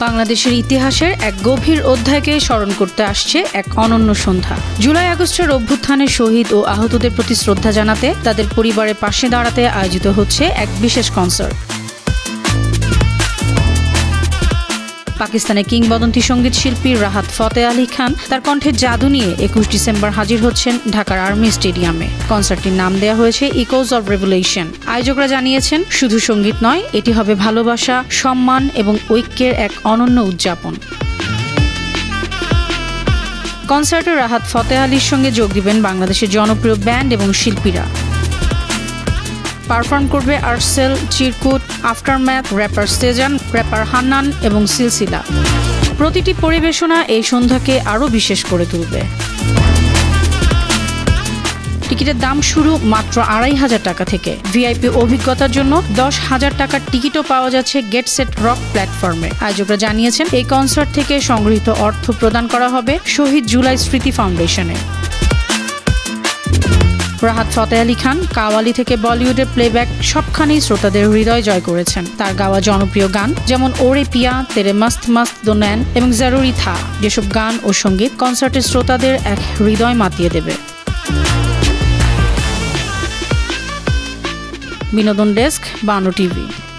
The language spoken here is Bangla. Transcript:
বাংলাদেশের ইতিহাসের এক গভীর অধ্যায়কে স্মরণ করতে আসছে এক অনন্য সন্ধ্যা। জুলাই আগস্টের অভ্যুত্থানের শহীদ ও আহতদের প্রতি শ্রদ্ধা জানাতে তাদের পরিবারের পাশে দাঁড়াতে আয়োজিত হচ্ছে এক বিশেষ কনসার্ট। পাকিস্তানের কিংবদন্তি সঙ্গীত শিল্পী রাহাত ফতেহ আলী খান তার কণ্ঠের জাদু নিয়ে ২১ ডিসেম্বর হাজির হচ্ছেন ঢাকার আর্মি স্টেডিয়ামে। কনসার্টটির নাম দেওয়া হয়েছে ইকোজ অব রেভলিউশন। আয়োজকরা জানিয়েছেন, শুধু সঙ্গীত নয়, এটি হবে ভালোবাসা, সম্মান এবং ঐক্যের এক অনন্য উদযাপন। কনসার্টে রাহাত ফতেহ আলীর সঙ্গে যোগ দিবেন বাংলাদেশের জনপ্রিয় ব্যান্ড এবং শিল্পীরা। পারফর্ম করবে আর্টসেল, চিরকুট, aftermath, wrapper Shezan, wrapper Hannan এবং সিলসিলা। প্রতিটি পরিবেশনা এই সন্ধ্যাকে আরও বিশেষ করে তুলবে। টিকিটের দাম শুরু মাত্র ২৫০০ টাকা থেকে। ভিআইপি অভিজ্ঞতার জন্য ১০,০০০ টাকার টিকিটও পাওয়া যাচ্ছে গেট সেট রক প্ল্যাটফর্মে। আয়োজকরা জানিয়েছেন, এই কনসার্ট থেকে সংগৃহীত অর্থ প্রদান করা হবে শহীদ জুলাই স্মৃতি ফাউন্ডেশনে। রাহাত ফতেহ আলী খান কাওয়ালি থেকে বলিউডের প্লেব্যাক সবখানেই শ্রোতাদের হৃদয় জয় করেছেন। তার গাওয়া জনপ্রিয় গান যেমন ওরে পিয়া, তেরে মস্ত মস্ত দোনैन এবং জরুরি থা, যেসব গান ও সঙ্গীত কনসার্টের শ্রোতাদের এক হৃদয় মাতিয়ে দেবে। বিনোদন ডেস্ক, বানো টিভি।